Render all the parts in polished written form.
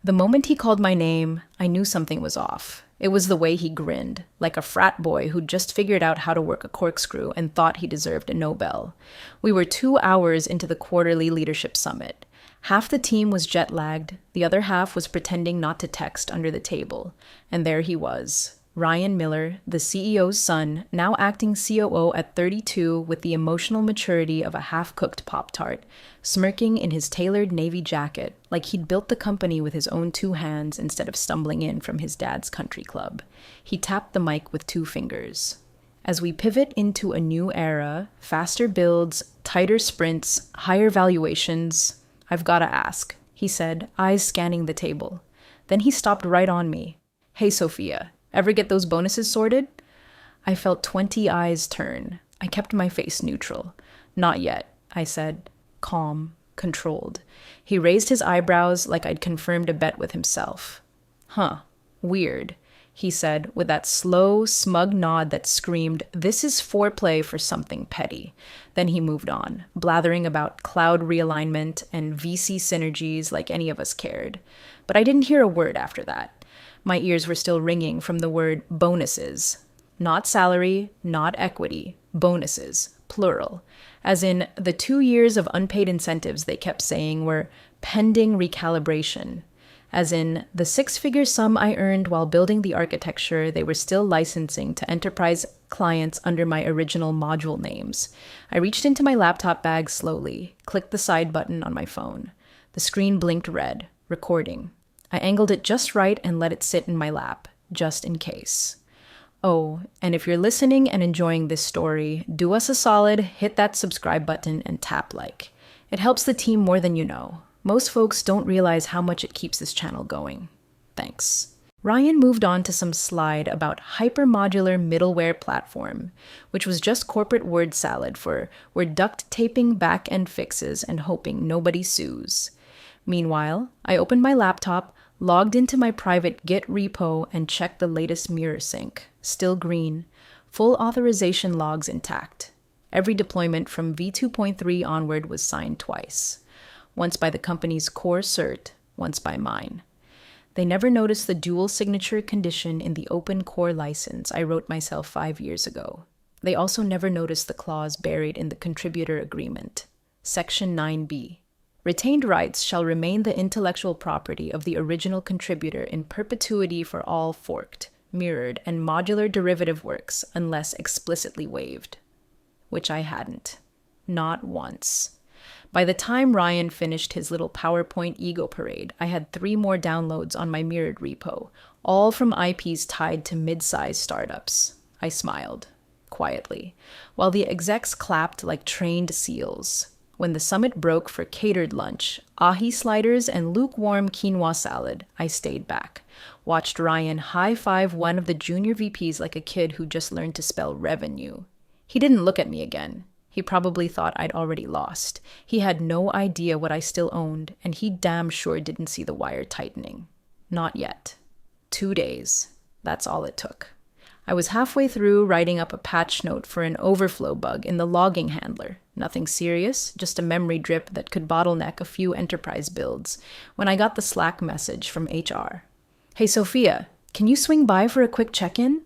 The moment he called my name, I knew something was off. It was the way he grinned, like a frat boy who'd just figured out how to work a corkscrew and thought he deserved a Nobel. We were 2 hours into the quarterly leadership summit. Half the team was jet-lagged, the other half was pretending not to text under the table. And there he was, Ryan Miller, the CEO's son, now acting COO at 32 with the emotional maturity of a half-cooked Pop-Tart, smirking in his tailored navy jacket like he'd built the company with his own 2 hands instead of stumbling in from his dad's country club. He tapped the mic with 2 fingers. As we pivot into a new era, faster builds, tighter sprints, higher valuations, I've gotta ask, he said, eyes scanning the table. Then he stopped right on me. Hey, Sophia, ever get those bonuses sorted? I felt 20 eyes turn. I kept my face neutral. Not yet, I said, calm, controlled. He raised his eyebrows like I'd confirmed a bet with himself. Huh, weird, he said with that slow, smug nod that screamed, this is foreplay for something petty. Then he moved on, blathering about cloud realignment and VC synergies like any of us cared. But I didn't hear a word after that. My ears were still ringing from the word bonuses. Not salary, not equity, bonuses, plural. As in, the 2 years of unpaid incentives they kept saying were pending recalibration. As in, the 6-figure sum I earned while building the architecture they were still licensing to enterprise clients under my original module names. I reached into my laptop bag slowly, clicked the side button on my phone. The screen blinked red, recording. I angled it just right and let it sit in my lap, just in case. Oh, and if you're listening and enjoying this story, do us a solid, hit that subscribe button and tap like. It helps the team more than you know. Most folks don't realize how much it keeps this channel going. Thanks. Ryan moved on to some slide about hypermodular middleware platform, which was just corporate word salad for we're duct taping back-end fixes and hoping nobody sues. Meanwhile, I opened my laptop, logged into my private Git repo, and checked the latest mirror sync. Still green. Full authorization logs intact. Every deployment from v2.3 onward was signed twice. Once by the company's core cert, once by mine. They never noticed the dual signature condition in the open core license I wrote myself 5 years ago. They also never noticed the clause buried in the contributor agreement. Section 9b. Retained rights shall remain the intellectual property of the original contributor in perpetuity for all forked, mirrored, and modular derivative works unless explicitly waived. Which I hadn't. Not once. By the time Ryan finished his little PowerPoint ego parade, I had 3 more downloads on my mirrored repo, all from IPs tied to mid-sized startups. I smiled, quietly, while the execs clapped like trained seals. When the summit broke for catered lunch, ahi sliders and lukewarm quinoa salad, I stayed back, watched Ryan high-five one of the junior VPs like a kid who just learned to spell revenue. He didn't look at me again. He probably thought I'd already lost. He had no idea what I still owned, and he damn sure didn't see the wire tightening. Not yet. 2 days. That's all it took. I was halfway through writing up a patch note for an overflow bug in the logging handler. Nothing serious, just a memory drip that could bottleneck a few enterprise builds, when I got the Slack message from HR. Hey, Sophia, can you swing by for a quick check-in?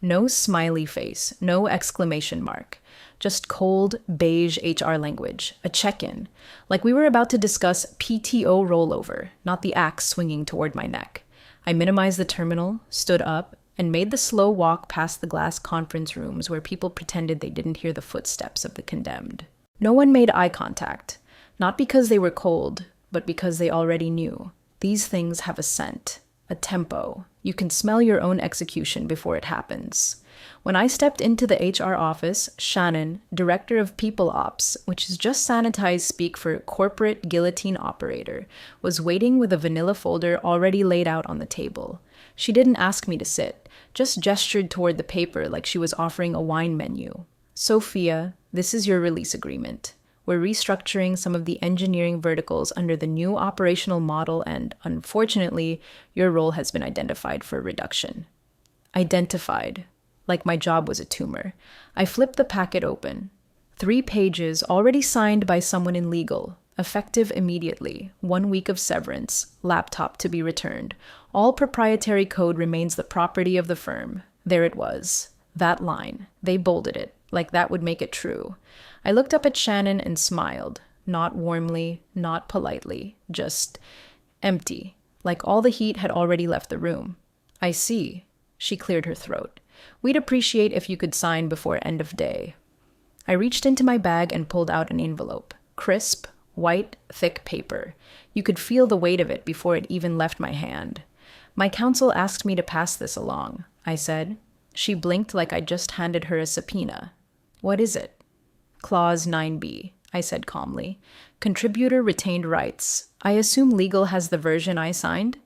No smiley face, no exclamation mark. Just cold, beige HR language, a check-in, like we were about to discuss PTO rollover, not the axe swinging toward my neck. I minimized the terminal, stood up, and made the slow walk past the glass conference rooms where people pretended they didn't hear the footsteps of the condemned. No one made eye contact, not because they were cold, but because they already knew. These things have a scent, a tempo. You can smell your own execution before it happens. When I stepped into the HR office, Shannon, director of People Ops, which is just sanitized speak for corporate guillotine operator, was waiting with a vanilla folder already laid out on the table. She didn't ask me to sit, just gestured toward the paper like she was offering a wine menu. Sophia, this is your release agreement. We're restructuring some of the engineering verticals under the new operational model and, unfortunately, your role has been identified for reduction. Identified. Like my job was a tumor. I flipped the packet open. 3 pages already signed by someone in legal. Effective immediately, 1 week of severance, laptop to be returned. All proprietary code remains the property of the firm. There it was. That line. They bolded it, like that would make it true. I looked up at Shannon and smiled. Not warmly, not politely, just empty, like all the heat had already left the room. I see. She cleared her throat. We'd appreciate if you could sign before end of day. I reached into my bag and pulled out an envelope. Crisp, white, thick paper. You could feel the weight of it before it even left my hand. My counsel asked me to pass this along, I said. She blinked like I'd just handed her a subpoena. What is it? Clause 9b, I said calmly. Contributor retained rights. I assume legal has the version I signed?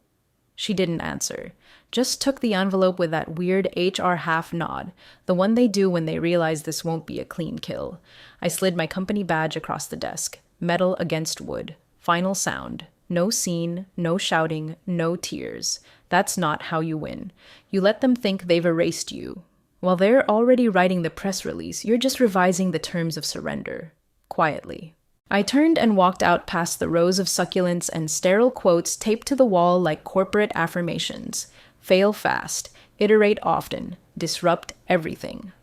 She didn't answer. Just took the envelope with that weird HR half nod, the one they do when they realize this won't be a clean kill. I slid my company badge across the desk. Metal against wood. Final sound. No scene, no shouting, no tears. That's not how you win. You let them think they've erased you. While they're already writing the press release, you're just revising the terms of surrender. Quietly. I turned and walked out past the rows of succulents and sterile quotes taped to the wall like corporate affirmations. Fail fast. Iterate often. Disrupt everything.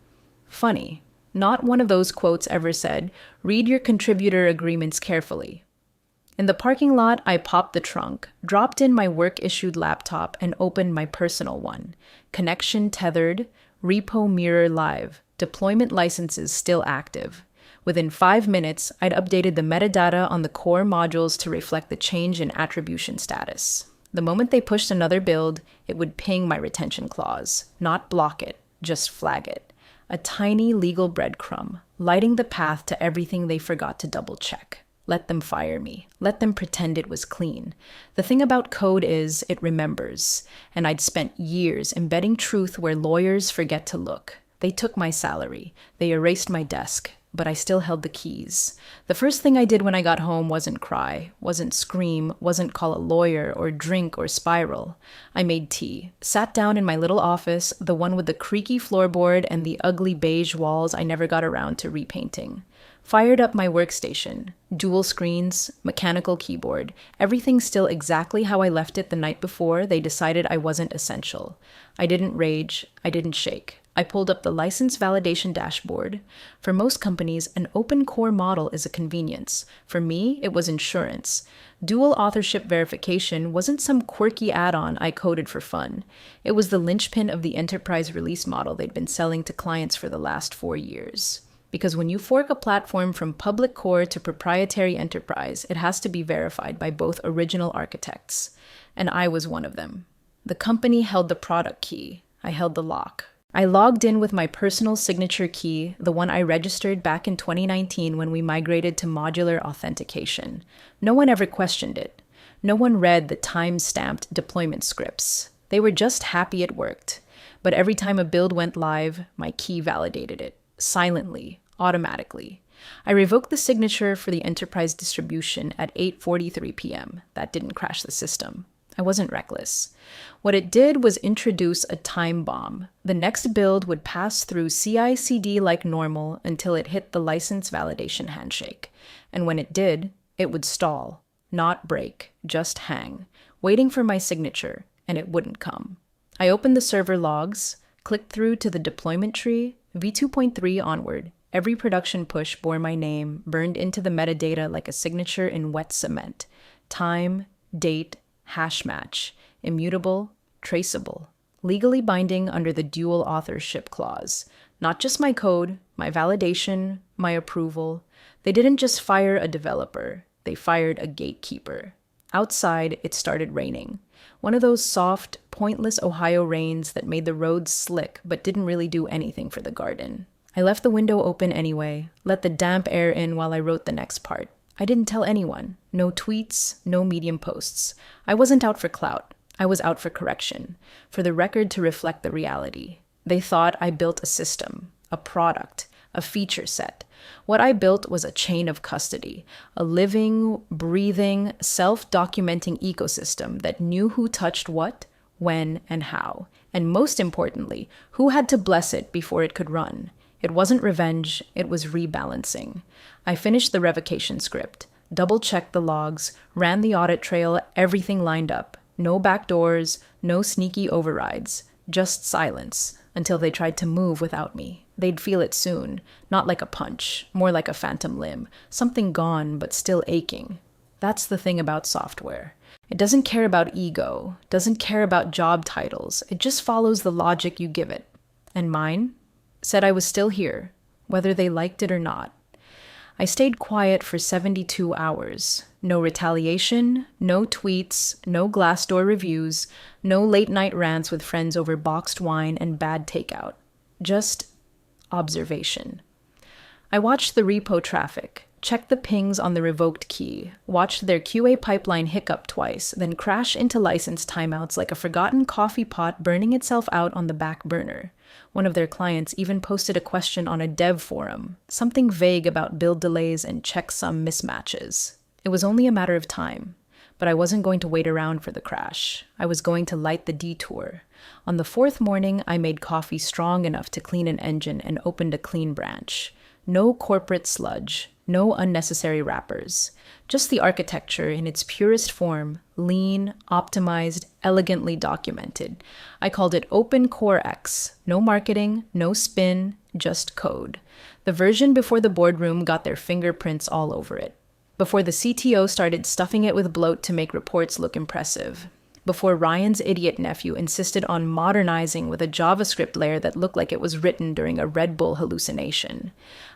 Funny. Not one of those quotes ever said, read your contributor agreements carefully. In the parking lot, I popped the trunk, dropped in my work-issued laptop, and opened my personal one. Connection tethered, repo mirror live, deployment licenses still active. Within 5 minutes, I'd updated the metadata on the core modules to reflect the change in attribution status. The moment they pushed another build, it would ping my retention clause. Not block it, just flag it. A tiny legal breadcrumb, lighting the path to everything they forgot to double-check. Let them fire me. Let them pretend it was clean. The thing about code is, it remembers. And I'd spent years embedding truth where lawyers forget to look. They took my salary. They erased my desk. But I still held the keys. The first thing I did when I got home wasn't cry, wasn't scream, wasn't call a lawyer or drink or spiral. I made tea, sat down in my little office, the one with the creaky floorboard and the ugly beige walls I never got around to repainting. Fired up my workstation, dual screens, mechanical keyboard, everything still exactly how I left it the night before they decided I wasn't essential. I didn't rage, I didn't shake. I pulled up the license validation dashboard. For most companies, an open core model is a convenience. For me, it was insurance. Dual authorship verification wasn't some quirky add-on I coded for fun. It was the linchpin of the enterprise release model they'd been selling to clients for the last 4 years. Because when you fork a platform from public core to proprietary enterprise, it has to be verified by both original architects. And I was one of them. The company held the product key. I held the lock. I logged in with my personal signature key, the one I registered back in 2019 when we migrated to modular authentication. No one ever questioned it. No one read the time-stamped deployment scripts. They were just happy it worked. But every time a build went live, my key validated it. Silently, automatically. I revoked the signature for the enterprise distribution at 8:43 p.m. That didn't crash the system. I wasn't reckless. What it did was introduce a time bomb. The next build would pass through CI/CD like normal until it hit the license validation handshake. And when it did, it would stall, not break, just hang, waiting for my signature, and it wouldn't come. I opened the server logs, clicked through to the deployment tree, v2.3 onward. Every production push bore my name, burned into the metadata like a signature in wet cement. Time, date, hash match, immutable, traceable, legally binding under the dual authorship clause. Not just my code, my validation, my approval. They didn't just fire a developer, they fired a gatekeeper. Outside, it started raining. One of those soft, pointless Ohio rains that made the roads slick but didn't really do anything for the garden. I left the window open anyway, let the damp air in while I wrote the next part. I didn't tell anyone. No tweets, no Medium posts. I wasn't out for clout. I was out for correction, for the record to reflect the reality. They thought I built a system, a product, a feature set. What I built was a chain of custody, a living, breathing, self-documenting ecosystem that knew who touched what, when, and how, and most importantly, who had to bless it before it could run. It wasn't revenge, it was rebalancing. I finished the revocation script, double-checked the logs, ran the audit trail, everything lined up. No backdoors, no sneaky overrides, just silence until they tried to move without me. They'd feel it soon, not like a punch, more like a phantom limb, something gone but still aching. That's the thing about software. It doesn't care about ego, doesn't care about job titles. It just follows the logic you give it. And mine said I was still here, whether they liked it or not. I stayed quiet for 72 hours. No retaliation, no tweets, no Glassdoor reviews, no late-night rants with friends over boxed wine and bad takeout. Just observation. I watched the repo traffic, checked the pings on the revoked key, watched their QA pipeline hiccup twice, then crash into license timeouts like a forgotten coffee pot burning itself out on the back burner. One of their clients even posted a question on a dev forum, something vague about build delays and checksum mismatches. It was only a matter of time, but I wasn't going to wait around for the crash. I was going to light the detour. On the fourth morning, I made coffee strong enough to clean an engine and opened a clean branch. No corporate sludge, no unnecessary wrappers. Just the architecture in its purest form, lean, optimized, elegantly documented. I called it Open Core X. No marketing, no spin, just code. The version before the boardroom got their fingerprints all over it. Before the CTO started stuffing it with bloat to make reports look impressive. Before Ryan's idiot nephew insisted on modernizing with a JavaScript layer that looked like it was written during a Red Bull hallucination.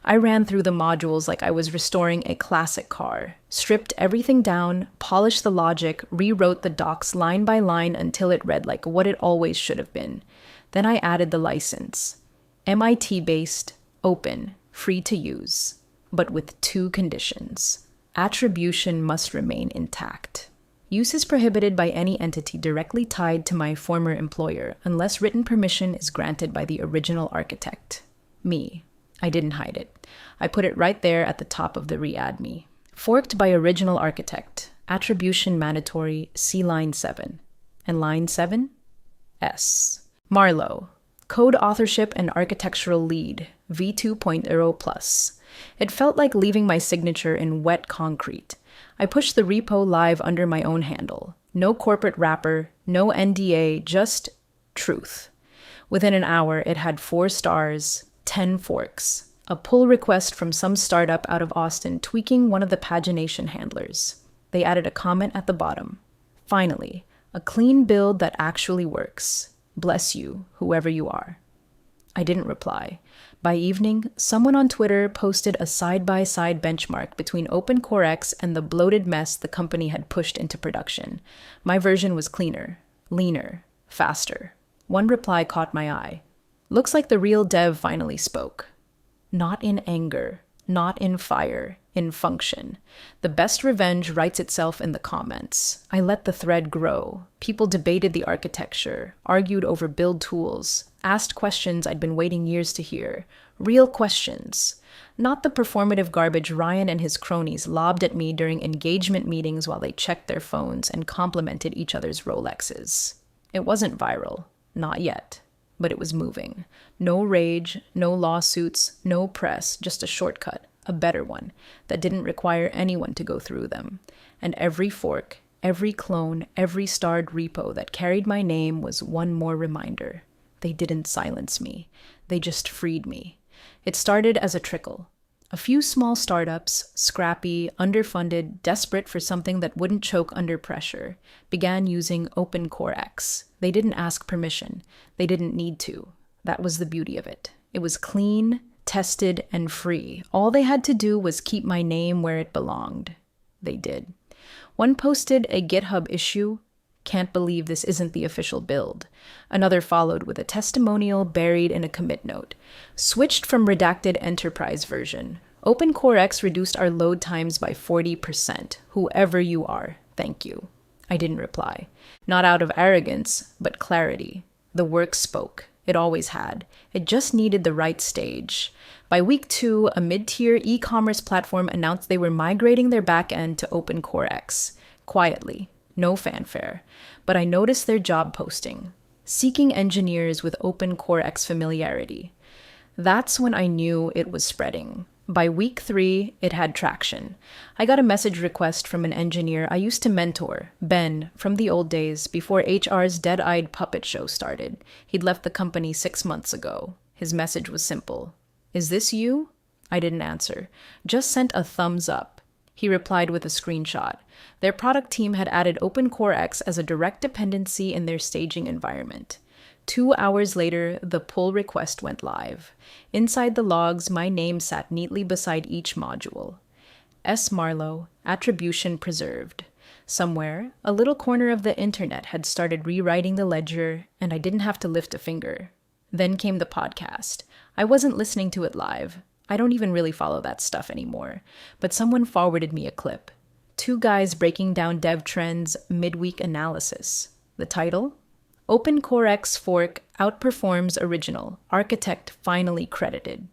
I ran through the modules like I was restoring a classic car, stripped everything down, polished the logic, rewrote the docs line by line until it read like what it always should have been. Then I added the license. MIT-based, open, free to use, but with two conditions. Attribution must remain intact. Use is prohibited by any entity directly tied to my former employer unless written permission is granted by the original architect. Me. I didn't hide it. I put it right there at the top of the readme. Forked by original architect. Attribution mandatory, see line 7. And line 7? S. Marlowe. Code authorship and architectural lead, V2.0 plus. It felt like leaving my signature in wet concrete. I pushed the repo live under my own handle. No corporate wrapper, no NDA, just truth. Within an hour, it had 4 stars, 10 forks, a pull request from some startup out of Austin tweaking one of the pagination handlers. They added a comment at the bottom. Finally, a clean build that actually works. Bless you, whoever you are. I didn't reply. By evening, someone on Twitter posted a side-by-side benchmark between OpenCoreX and the bloated mess the company had pushed into production. My version was cleaner, leaner, faster. One reply caught my eye. Looks like the real dev finally spoke. Not in anger, not in fire, in function. The best revenge writes itself in the comments. I let the thread grow. People debated the architecture, argued over build tools, asked questions I'd been waiting years to hear. Real questions. Not the performative garbage Ryan and his cronies lobbed at me during engagement meetings while they checked their phones and complimented each other's Rolexes. It wasn't viral. Not yet. But it was moving. No rage, no lawsuits, no press, just a shortcut. A better one, that didn't require anyone to go through them. And every fork, every clone, every starred repo that carried my name was one more reminder. They didn't silence me. They just freed me. It started as a trickle. A few small startups, scrappy, underfunded, desperate for something that wouldn't choke under pressure, began using OpenCoreX. They didn't ask permission. They didn't need to. That was the beauty of it. It was clean, tested, and free. All they had to do was keep my name where it belonged. They did. One posted a GitHub issue. Can't believe this isn't the official build. Another followed with a testimonial buried in a commit note. Switched from redacted enterprise version. OpenCoreX reduced our load times by 40%. Whoever you are, thank you. I didn't reply. Not out of arrogance, but clarity. The work spoke. It always had. It just needed the right stage. By week 2, a mid-tier e-commerce platform announced they were migrating their backend to OpenCoreX. Quietly. No fanfare. But I noticed their job posting. Seeking engineers with OpenCoreX familiarity. That's when I knew it was spreading. By week 3, it had traction. I got a message request from an engineer I used to mentor, Ben, from the old days before HR's dead-eyed puppet show started. He'd left the company 6 months ago. His message was simple. "Is this you?" I didn't answer. Just sent a thumbs up. He replied with a screenshot. Their product team had added OpenCoreX as a direct dependency in their staging environment. 2 hours later, the pull request went live. Inside the logs, my name sat neatly beside each module. S. Marlowe, attribution preserved. Somewhere, a little corner of the internet had started rewriting the ledger, and I didn't have to lift a finger. Then came the podcast. I wasn't listening to it live. I don't even really follow that stuff anymore. But someone forwarded me a clip. 2 guys breaking down dev trends midweek analysis. The title? OpenCoreX fork outperforms original. Architect finally credited.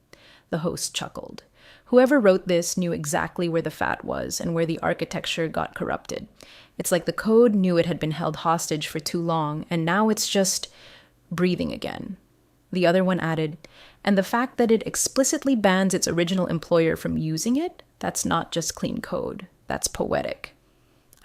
The host chuckled. Whoever wrote this knew exactly where the fat was and where the architecture got corrupted. It's like the code knew it had been held hostage for too long, and now it's just breathing again. The other one added, and the fact that it explicitly bans its original employer from using it, that's not just clean code. That's poetic.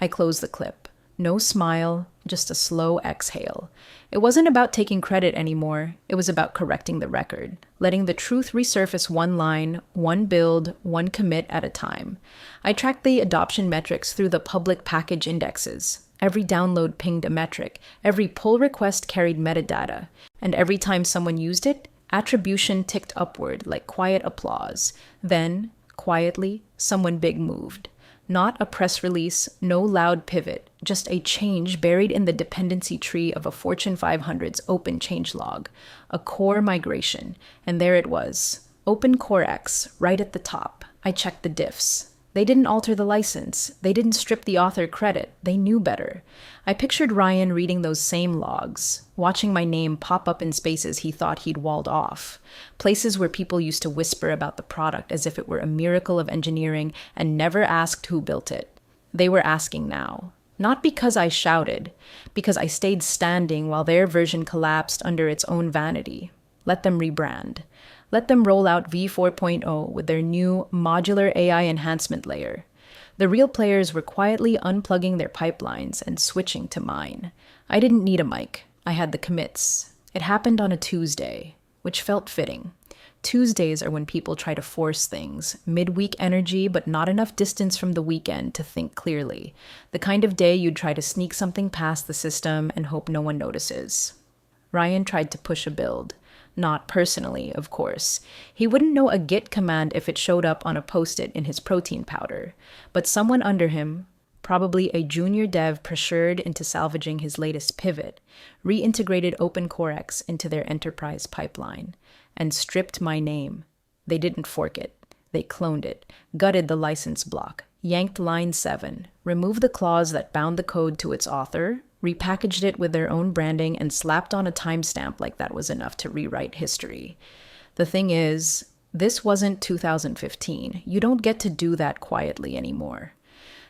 I closed the clip. No smile, just a slow exhale. It wasn't about taking credit anymore. It was about correcting the record, letting the truth resurface one line, one build, one commit at a time. I tracked the adoption metrics through the public package indexes. Every download pinged a metric, every pull request carried metadata, and every time someone used it, attribution ticked upward like quiet applause. Then, quietly, someone big moved. Not a press release, no loud pivot, just a change buried in the dependency tree of a Fortune 500's open changelog, a core migration, and there it was, OpenCoreX, right at the top. I checked the diffs. They didn't alter the license. They didn't strip the author credit. They knew better. I pictured Ryan reading those same logs, watching my name pop up in spaces he thought he'd walled off, places where people used to whisper about the product as if it were a miracle of engineering and never asked who built it. They were asking now. Not because I shouted, because I stayed standing while their version collapsed under its own vanity. Let them rebrand. Let them roll out v4.0 with their new modular AI enhancement layer. The real players were quietly unplugging their pipelines and switching to mine. I didn't need a mic. I had the commits. It happened on a Tuesday, which felt fitting. Tuesdays are when people try to force things, midweek energy, but not enough distance from the weekend to think clearly. The kind of day you'd try to sneak something past the system and hope no one notices. Ryan tried to push a build. Not personally, of course. He wouldn't know a git command if it showed up on a post-it in his protein powder. But someone under him, probably a junior dev pressured into salvaging his latest pivot, reintegrated OpenCoreX into their enterprise pipeline and stripped my name. They didn't fork it. They cloned it, gutted the license block, yanked line 7, removed the clause that bound the code to its author, repackaged it with their own branding, and slapped on a timestamp like that was enough to rewrite history. The thing is, this wasn't 2015. You don't get to do that quietly anymore.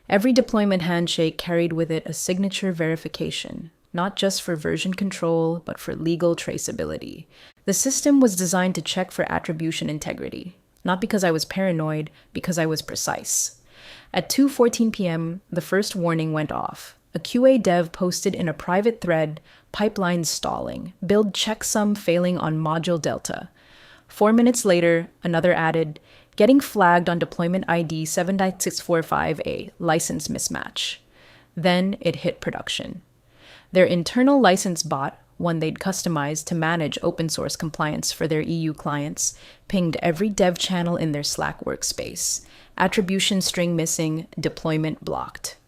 Every deployment handshake carried with it a signature verification, not just for version control, but for legal traceability. The system was designed to check for attribution integrity, not because I was paranoid, because I was precise. At 2:14 p.m., the first warning went off. A QA dev posted in a private thread, "Pipeline stalling, build checksum failing on module delta." 4 minutes later, another added, "Getting flagged on deployment ID 7.645A, license mismatch." Then it hit production. Their internal license bot, one they'd customized to manage open source compliance for their EU clients, pinged every dev channel in their Slack workspace. Attribution string missing, deployment blocked.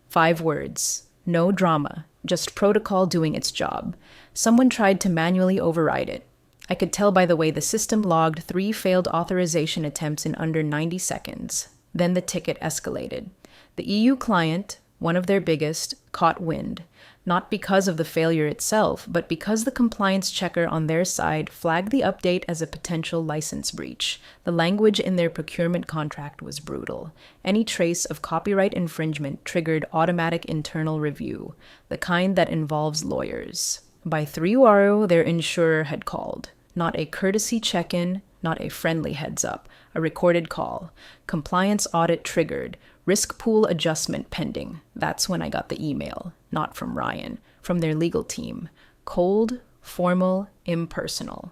5 words. No drama, just protocol doing its job. Someone tried to manually override it. I could tell by the way the system logged 3 failed authorization attempts in under 90 seconds. Then the ticket escalated. The EU client, one of their biggest, caught wind. Not because of the failure itself, but because the compliance checker on their side flagged the update as a potential license breach. The language in their procurement contract was brutal. Any trace of copyright infringement triggered automatic internal review, the kind that involves lawyers. By 3 Waro, their insurer had called. Not a courtesy check-in, not a friendly heads up, a recorded call. Compliance audit triggered. Risk pool adjustment pending. That's when I got the email. Not from Ryan, from their legal team. Cold, formal, impersonal.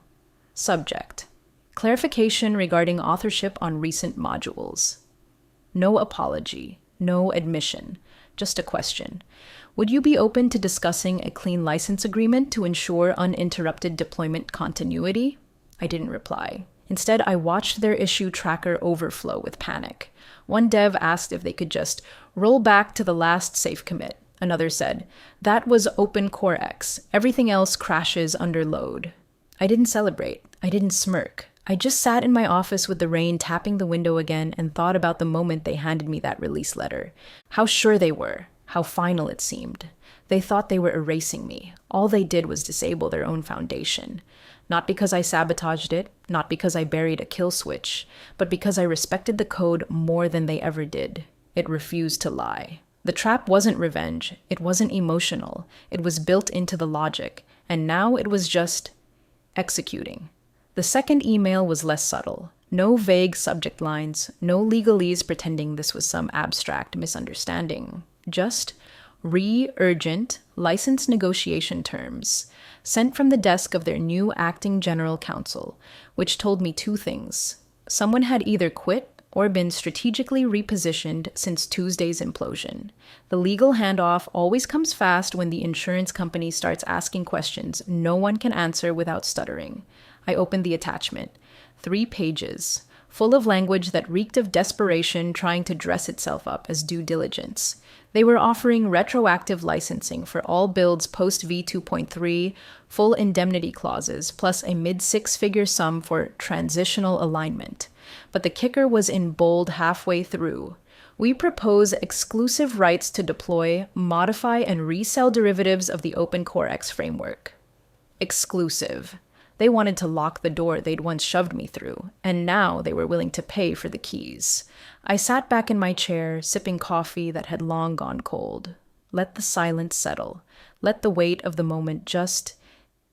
Subject: clarification regarding authorship on recent modules. No apology, no admission, just a question. Would you be open to discussing a clean license agreement to ensure uninterrupted deployment continuity? I didn't reply. Instead, I watched their issue tracker overflow with panic. One dev asked if they could just roll back to the last safe commit. Another said, that was Open Core X. Everything else crashes under load. I didn't celebrate. I didn't smirk. I just sat in my office with the rain tapping the window again and thought about the moment they handed me that release letter. How sure they were. How final it seemed. They thought they were erasing me. All they did was disable their own foundation. Not because I sabotaged it, not because I buried a kill switch, but because I respected the code more than they ever did. It refused to lie. The trap wasn't revenge. It wasn't emotional. It was built into the logic. And now it was just executing. The second email was less subtle. No vague subject lines, no legalese pretending this was some abstract misunderstanding. Just urgent license negotiation terms, sent from the desk of their new acting general counsel, which told me two things. Someone had either quit or been strategically repositioned since Tuesday's implosion. The legal handoff always comes fast when the insurance company starts asking questions no one can answer without stuttering. I opened the attachment. 3 pages, full of language that reeked of desperation trying to dress itself up as due diligence. They were offering retroactive licensing for all builds post V2.3, full indemnity clauses, plus a mid-6-figure sum for transitional alignment. But the kicker was in bold halfway through. We propose exclusive rights to deploy, modify, and resell derivatives of the Open Core X framework. Exclusive. They wanted to lock the door they'd once shoved me through, and now they were willing to pay for the keys. I sat back in my chair, sipping coffee that had long gone cold. Let the silence settle. Let the weight of the moment just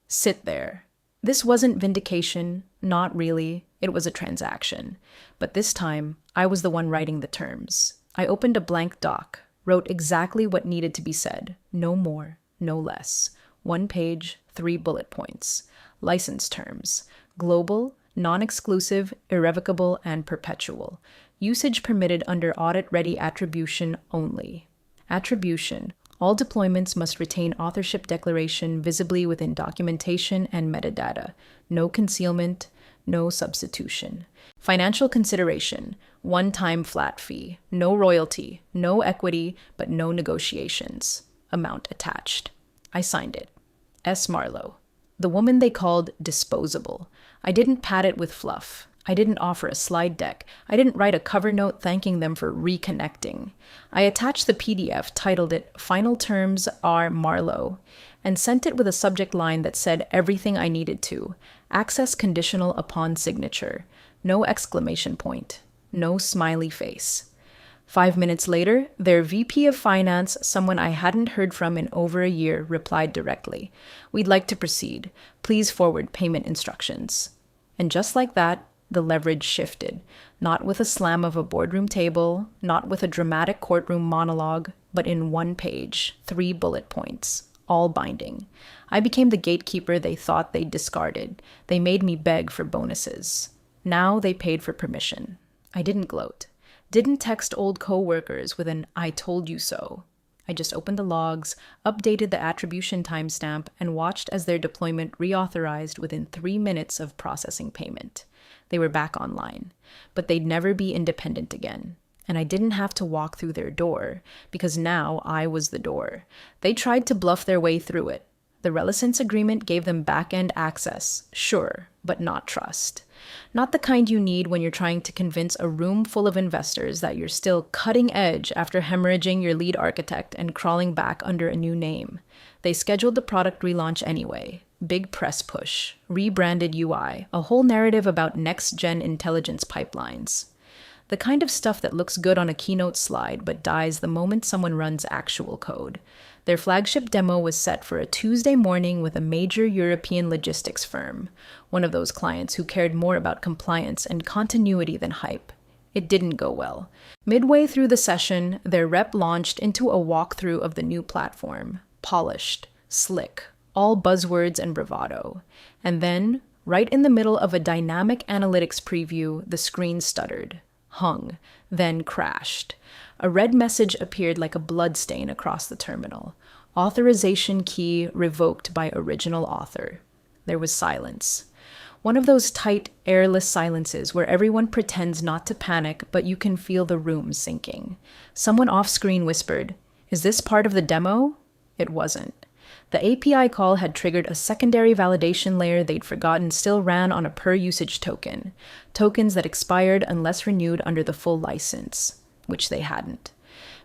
sit there. This wasn't vindication, not really. It was a transaction. But this time, I was the one writing the terms. I opened a blank doc, wrote exactly what needed to be said. No more, no less. 1 page, 3 bullet points. License terms: global, non-exclusive, irrevocable, and perpetual. Usage permitted under audit-ready attribution only. Attribution: all deployments must retain authorship declaration visibly within documentation and metadata. No concealment, no substitution. Financial consideration: one-time flat fee. No royalty, no equity, but no negotiations. Amount attached. I signed it. S. Marlowe. The woman they called disposable. I didn't pad it with fluff. I didn't offer a slide deck. I didn't write a cover note thanking them for reconnecting. I attached the PDF, titled it Final Terms Are Marlowe, and sent it with a subject line that said everything I needed to. Access conditional upon signature. No exclamation point. No smiley face. 5 minutes later, their VP of Finance, someone I hadn't heard from in over a year, replied directly. We'd like to proceed. Please forward payment instructions. And just like that, the leverage shifted. Not with a slam of a boardroom table, not with a dramatic courtroom monologue, but in 1 page, 3 bullet points, all binding. I became the gatekeeper they thought they'd discarded. They made me beg for bonuses. Now they paid for permission. I didn't gloat. Didn't text old co-workers with an "I told you so." I just opened the logs, updated the attribution timestamp, and watched as their deployment reauthorized within 3 minutes of processing payment. They were back online, but they'd never be independent again. And I didn't have to walk through their door, because now I was the door. They tried to bluff their way through it. The relicence agreement gave them back-end access, sure, but not trust. Not the kind you need when you're trying to convince a room full of investors that you're still cutting edge after hemorrhaging your lead architect and crawling back under a new name. They scheduled the product relaunch anyway. Big press push, rebranded UI, a whole narrative about next-gen intelligence pipelines. The kind of stuff that looks good on a keynote slide but dies the moment someone runs actual code. Their flagship demo was set for a Tuesday morning with a major European logistics firm, one of those clients who cared more about compliance and continuity than hype. It didn't go well. Midway through the session, their rep launched into a walkthrough of the new platform. Polished, slick, all buzzwords and bravado. And then, right in the middle of a dynamic analytics preview, the screen stuttered, hung, then crashed. A red message appeared like a bloodstain across the terminal. Authorization key revoked by original author. There was silence. One of those tight, airless silences where everyone pretends not to panic, but you can feel the room sinking. Someone off-screen whispered, "Is this part of the demo?" It wasn't. The API call had triggered a secondary validation layer they'd forgotten still ran on a per-usage token. Tokens that expired unless renewed under the full license, which they hadn't.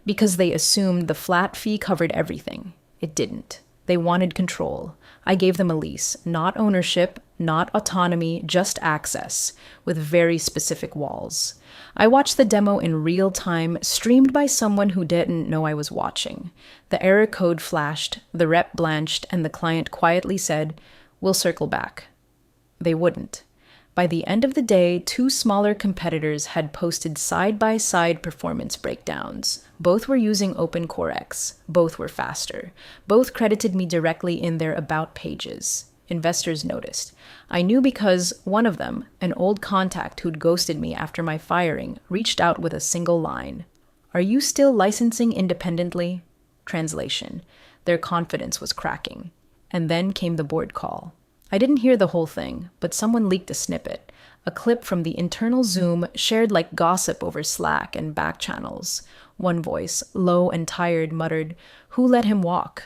Because they assumed the flat fee covered everything. It didn't. They wanted control. I gave them a lease, not ownership, not autonomy, just access, with very specific walls. I watched the demo in real time, streamed by someone who didn't know I was watching. The error code flashed, the rep blanched, and the client quietly said, "We'll circle back." They wouldn't. By the end of the day, two smaller competitors had posted side-by-side performance breakdowns. Both were using OpenCoreX. Both were faster. Both credited me directly in their About pages. Investors noticed. I knew because one of them, an old contact who'd ghosted me after my firing, reached out with a single line. "Are you still licensing independently?" Translation. Their confidence was cracking. And then came the board call. I didn't hear the whole thing, but someone leaked a snippet, a clip from the internal Zoom shared like gossip over Slack and back channels. One voice, low and tired, muttered, "Who let him walk?"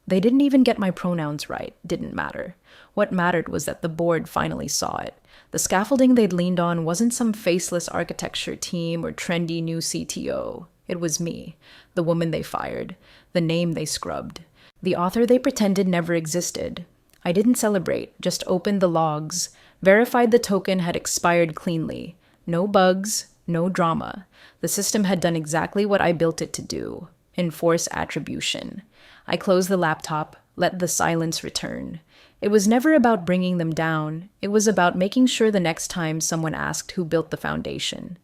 They didn't even get my pronouns right. Didn't matter. What mattered was that the board finally saw it. The scaffolding they'd leaned on wasn't some faceless architecture team or trendy new CTO. It was me, the woman they fired, the name they scrubbed, the author they pretended never existed. I didn't celebrate, just opened the logs, verified the token had expired cleanly. No bugs, no drama. The system had done exactly what I built it to do, enforce attribution. I closed the laptop, let the silence return. It was never about bringing them down. It was about making sure the next time someone asked who built the foundation.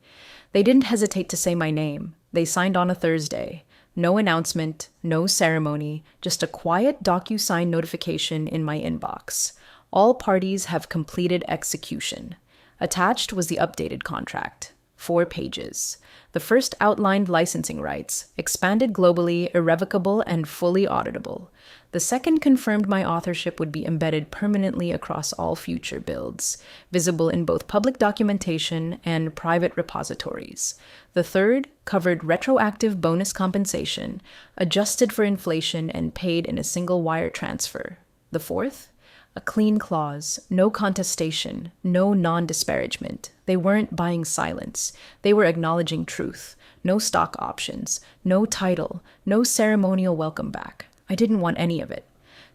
They didn't hesitate to say my name. They signed on a Thursday. No announcement, no ceremony, just a quiet DocuSign notification in my inbox. All parties have completed execution. Attached was the updated contract. 4 pages. The first outlined licensing rights, expanded globally, irrevocable, and fully auditable. The second confirmed my authorship would be embedded permanently across all future builds, visible in both public documentation and private repositories. The third covered retroactive bonus compensation, adjusted for inflation and paid in a single wire transfer. The fourth? A clean clause, no contestation, no non-disparagement. They weren't buying silence. They were acknowledging truth. No stock options, no title, no ceremonial welcome back. I didn't want any of it.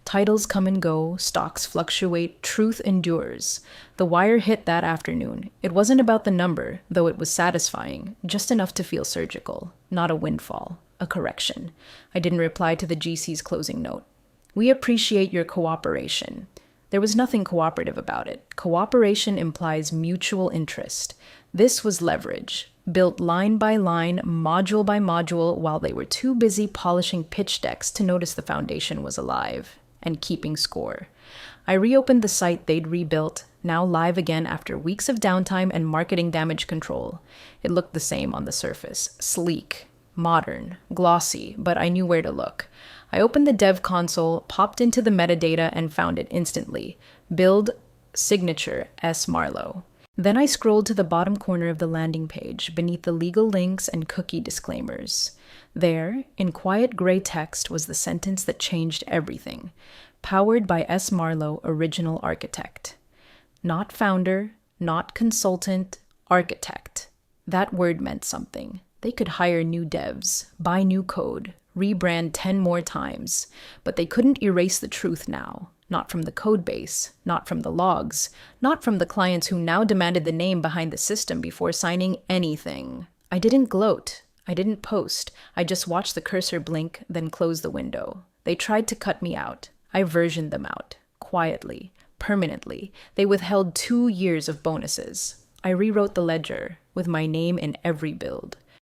Titles come and go, stocks fluctuate, truth endures. The wire hit that afternoon. It wasn't about the number, though it was satisfying, just enough to feel surgical. Not a windfall, a correction. I didn't reply to the GC's closing note. "We appreciate your cooperation." There was nothing cooperative about it. Cooperation implies mutual interest. This was leverage, built line by line, module by module, while they were too busy polishing pitch decks to notice the foundation was alive and keeping score. I reopened the site they'd rebuilt, now live again after weeks of downtime and marketing damage control. It looked the same on the surface, sleek, modern, glossy, but I knew where to look. I opened the dev console, popped into the metadata, and found it instantly. Build, signature, S. Marlowe. Then I scrolled to the bottom corner of the landing page, beneath the legal links and cookie disclaimers. There, in quiet gray text, was the sentence that changed everything. Powered by S. Marlowe, original architect. Not founder, not consultant, architect. That word meant something. They could hire new devs, buy new code, rebrand 10 more times, but they couldn't erase the truth now. Not from the code base, not from the logs, not from the clients who now demanded the name behind the system before signing anything. I didn't gloat. I didn't post. I just watched the cursor blink, then close the window. They tried to cut me out. I versioned them out. Quietly. Permanently. They withheld 2 years of bonuses. I rewrote the ledger, with my name in every build.